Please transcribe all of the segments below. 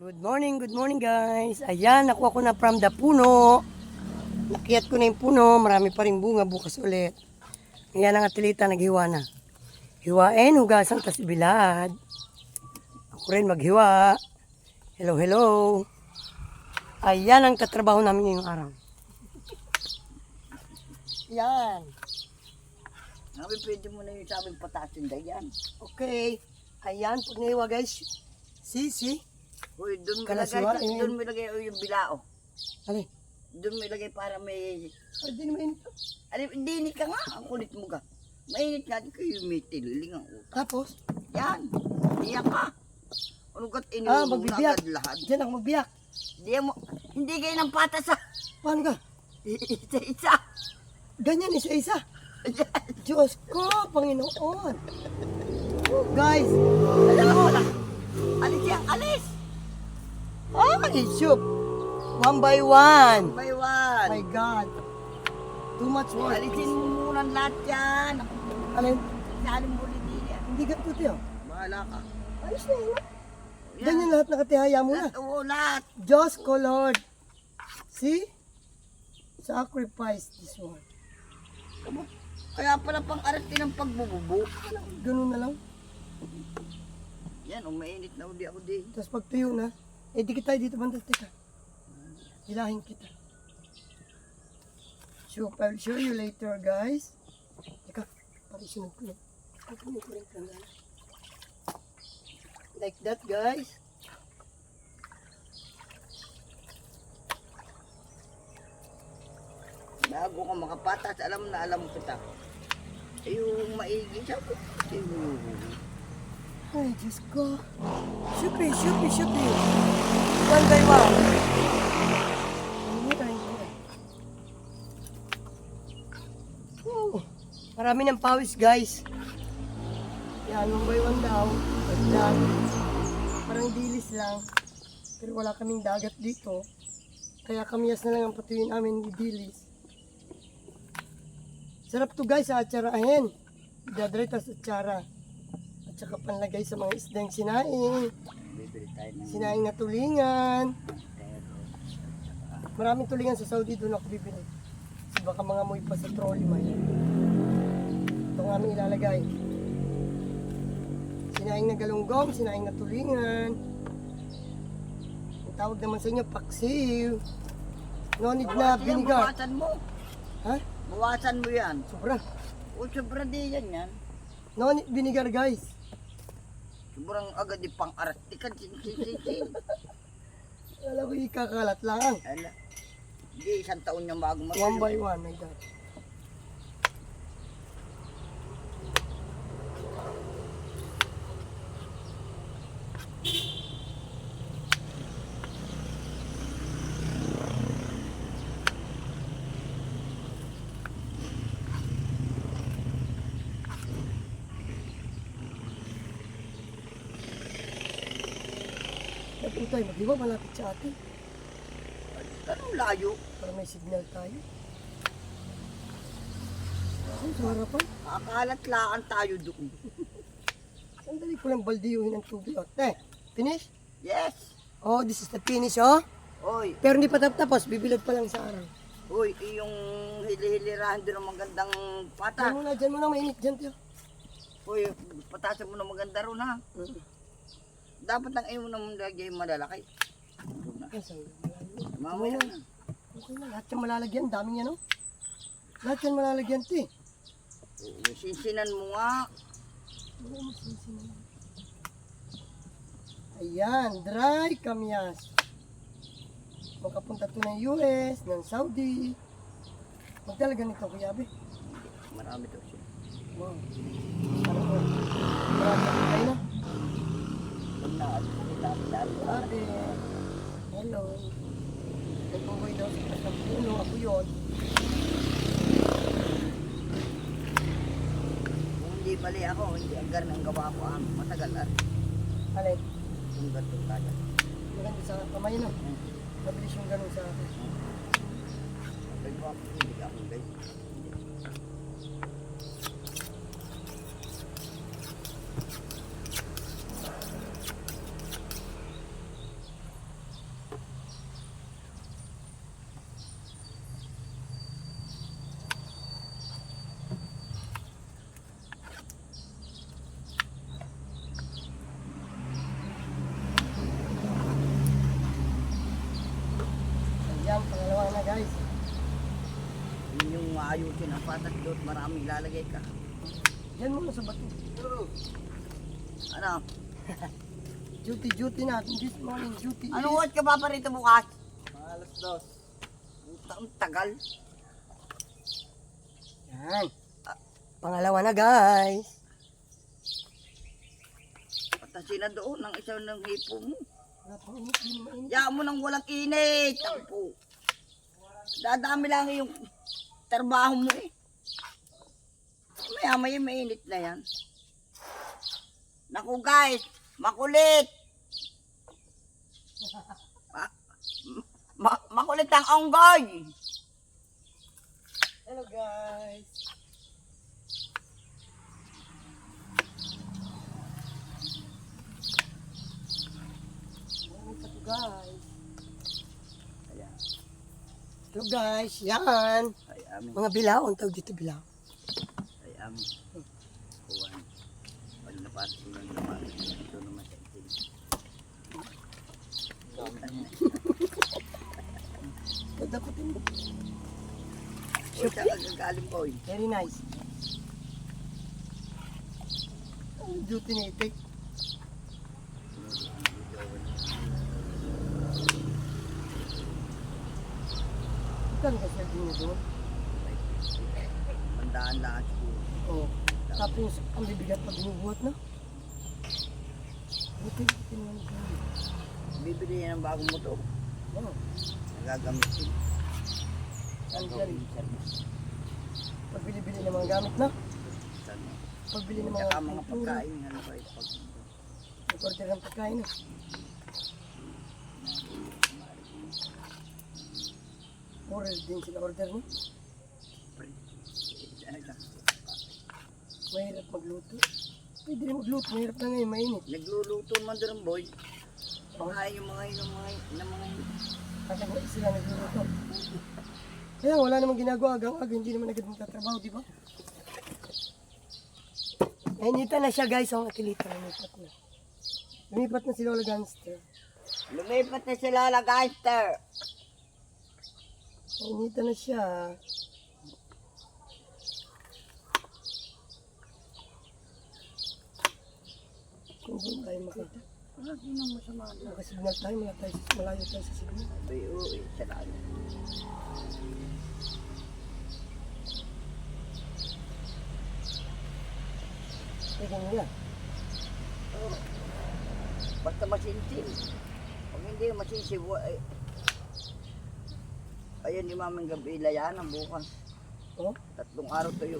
Good morning guys. Ayan, nakuha ko na from the puno. Nakiyat ko na yung puno, marami pa rin bunga bukas ulit. Ayan ang atleta, naghiwa na. Hiwain, hugasan, tas bilad. Ako rin maghiwa. Hello, hello. Ayan ang katrabaho namin ngayong araw. Yan. Sabi, pwede mo na yung sabing patasin na yan. Okay. Ayan, pag nahiwa guys. See? Uy, doon mo Kalasiwa, ilagay, doon mo ilagay yung bilao. Alin? Doon mo ilagay para may... Pwede naman ito. Hindi ka nga, ang kulit mo ka. Mainit nga, di kayo may tililing ang utak. Tapos? Yan, iyak ka. Ano kat iniwan mo na magbibiyak. agad lahat? Diyan ako magbiyak. Hindi kayo ng patas ha. Paano ka? Isa-isa. Ganyan, isa-isa. Diyos ko, Panginoon. Guys, Alam mo na. Alis yan, alis. ay, shoot. One by one. By one. My God. Too much work. Alisin mo muna lahat yan. Alin? Saling muli din yan. Hindi ganito tiyo. Bahala ka. Ayos na yun. Ganyan lahat nakatihaya mo na. Oo, lahat. Diyos ko, Lord. See? Sacrifice this one. Kaya pala pang arati ng pagbububo. Ganun na lang. Yan, umainit na uli ako din. Tapos pag tuyo na, dikit tayo dito banda. Teka. Hilahin kita. So, I'll show you later, guys. Teka, pag-isunod ko lang. Kukunin ko rin planggana. Like that, guys. Bago ka makapatas, alam kita. Yung maigi siya ko. Ay, Diyos ko. Shupi. One by one. Marami ng pawis, guys. Yan, one by one daw. Pagdan. Parang dilis lang. Pero wala kaming dagat dito. Kaya kamiyas na lang ang patuloy namin ni dilis. Sarap to guys, sa atsarahin. Dadry tas atsara. At saka panlagay sa mga isdang sinaing. Bibili tayo ng Sinaing na tulingan. Maraming tulingan sa Saudi, doon ako bibili. Kasi baka mga amoy pa sa trolley man. Ito ang aming ilalagay. Sinaing na galunggong, sinaing na tulingan. Ang tawag naman sa inyo, paksiw. No need na vinegar. Bawasan mo. Ha? Bawasan mo yan. Sobra. O, sobra di yan. No need vinegar guys. Sobrang agad di pang aratikan. Sin. Alam ko ikakalat lang. Ala. Di, isang taon niya bago One by one, my God. Ito tayo, mag-iwa malapit sa atin. Anong layo? Para may signal tayo. Ay, sa harapan. Akalat-laan tayo doon. Sandali ko lang baldiyuhin ang tubig. Finish? Yes. Oh, this is the finish, oh. Oy, Pero hindi pa tapos, bibilad pa lang sa araw. uy, yung hili-hilirahan doon ng magandang pata. Diyan mo na, mainit dyan, tiyo. Uy, patasin mo na maganda ron ha. Dapat lang ayaw mo naman lagay yung malalaki. Mamaya na. Okay na, lahat yan malalagyan. Daming yan, oh. Lahat yan malalagyan, ti. Sinsinan mo nga. Ayan, dry kamyas. Makapunta to ng US, ng Saudi. Magdalaga nito, Kuya Abe. Marami to siya. Wow. Ano po? Marami tayo na. Abe. Hello. Nagbuboy daw sa taas ng puno. Ako yun. Kung hindi mali ako, hindi agar ng gawa ko ang matagal at Alin? kung gato tayo. Maganda sa kamay na. Mabilis yung ganun sa akin. Sabi ko ako, hindi ako guys. guys. Yun yung ayusin ang patas doon. Maraming lalagay ka. Diyan muna sa bato. Ano? Duty natin this morning. Duty Anong oras ka pa rito bukas? Alas 2. Ang tagal. Yan. Pangalawa na guys. Patasin na doon ng isang ng hipo mo. Wala pang init, di naman init. Yaan mo nang walang init. Tampo. Dadami lang yung trabaho mo eh. Maya mainit na yan. Naku guys, makulit. Makulit ang onggoy. Hello guys. Ano pa to guys? Ayan. Hello guys, yan. Ay amin. Mga bilao, ang tawag dito bilao. Ay amin. Kuwan. Wala na pa ito naman. Ito naman sa itin. Dapatin mo. Uy, saan ka gagaling boy? Very nice. Ang duty na itik. Ikan ka siya din doon. Mandaan lang siguro. Oo. Tapos ang bibigat pag binubuhat na. Buti naman ito. Bibili yan ng bagong motor. Oo. Nagagamitin. Ang Gagawin galing. service. Pagbili-bili ng mga gamit na. Sana. Pagbili ng mga Tsaka mga pintura. pagkain. Ano ba yung pag... Mag-order ng pagkain na. Order din sila order niya. Mahirap magluto. Pwede rin magluto. Mahirap na ngayon, mainit. Nagluluto man doon boy. Pangain yung mga yun. Kasi sila nagluluto. Kaya wala namang ginagawa aga-aga, hindi naman agad magtatrabaho, di ba? Nainita na siya guys, ang atilita, lumipat na. Lumipat na si Lola Gangster. Lumipat na sila la gangster. Nainita na siya. Kung doon tayo makita. Hindi na masama doon. Makasignal tayo, malayo tayo sa signal. Ay, uy, sila. Tingnan nila. Basta masinsin. Pag hindi masinsin, ay... Ayun ni Mamang gabi, layan ang bukas. Oh, 3 araw tayo.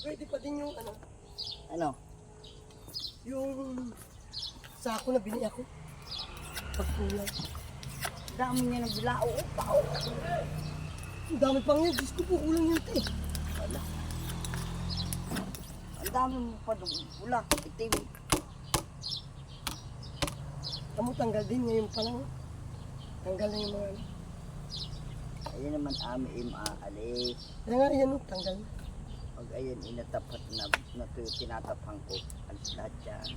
pwede pa din yung ano, Ano? yung sako na binili ako. Pagkulang. Dami niya ng bilao. Pao. Ang dami pang yan, Diyos ko po, kulang yun te. Wala. Ang dami mo pa doon. Wala. Itim. Tamo tanggal din ngayon pa lang. Tanggal na yung mga ano. Ayun naman amin maalis. Kaya nga yan, oh, tanggal na. Pag ayun inatapat na tinatapang ko. Alis lahat yan.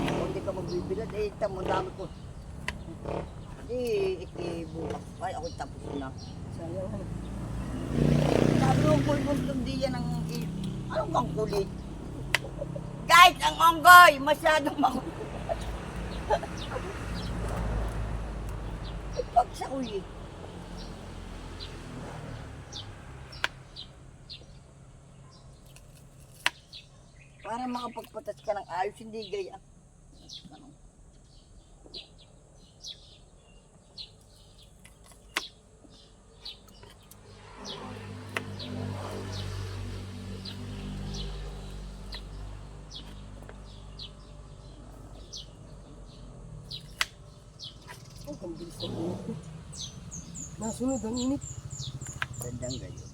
Kung hindi ka magbibilad, eh, tamo dami ko. Hindi, ikibukas. Ay, ako tapos na. Sayang ano. Sabi mo, pulpul di yan ang... Anong bang kulit? Guys, ang onggoy! Masyadong makulit. Pagsakoy eh. Para makapagpatas ka ng ayos, hindi gaya. Ano? Oh, ang bilis ng init ko. Nasunod ang init. Gandang gayo.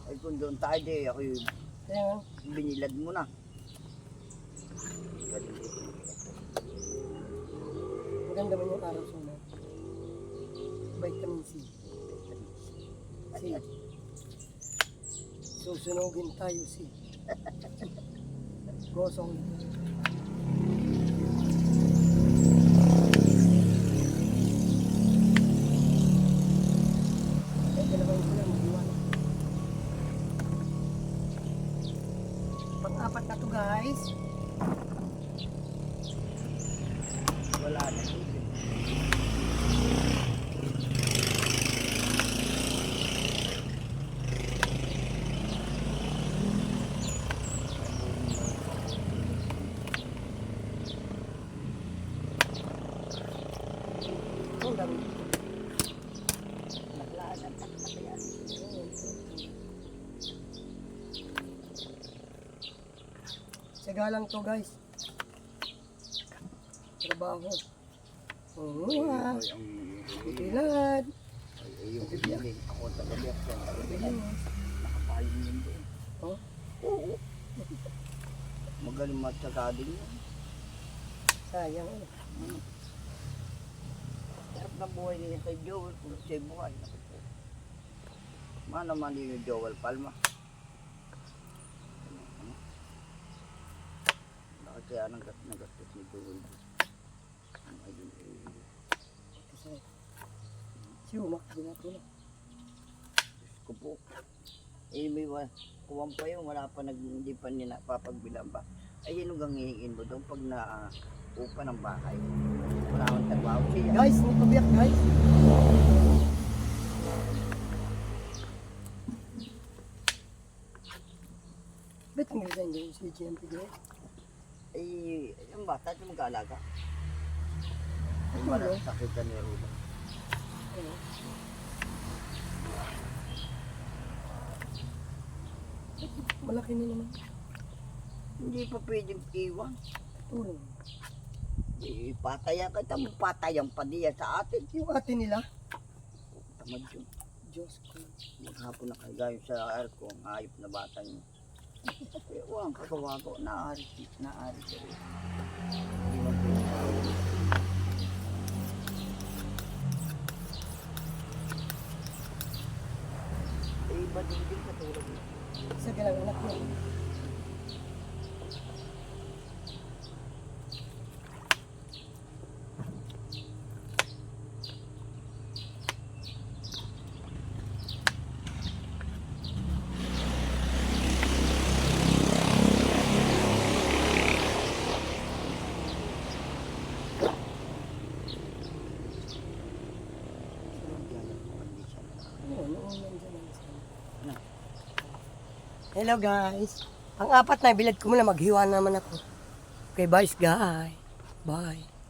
Ay kung doon tayo di, ako yung Kaya nga, binilad mo na. Galing dito. maganda man yung araw sa ulan. Vitamin C. C. Susunogin tayo C. Gosong. Pang-apat na to guys. Wala na. Oh, dami. Wala na. Yan. Tsaga lang to guys. Trabaho. Oo ah. Ay, ang Itilad. yung bibiyak. Ako tagabiyak yan. Tagabiyak. Nakapayong yun doon. Oh, Oo. Magaling matsaka din yun. sayang. Sarap na buhay niya kay Joel. Kung siya buhay. Naku po. Mana man yung Joel Palma. Bakit kaya nagastos ni Joel? Ang ayun Kasi siumak din natin. Diyos ko po. May kuwang pa yun. Wala pa hindi pa nila papagbilang ba. Ay yun ang hihingin mo doon pag upa ng bahay. Wala akong trabaho siya. Guys, may pabiyak guys. Ba't ang resign din si GMP guys? Yung bata ito mag-aalaga. Ay Ano? malasakit ka ni Rulo. Ano? Malaki na naman. Hindi pa pwedeng iwan. Tulong. Patayan ka. Tamang patayan pa diya sa atin. Yung ate nila. Tamad yun. Diyos ko. Maghapon na kayo gayon sa airco. Ang hayop na bata niyo. Ewan, kagawa ko. Naari siya rin. Hindi man pwede. Iba din katulad mo. Sa galang anak mo. Hello guys. Ang apat na bilad ko muna maghiwa naman ako. Okay, bye guys. Bye.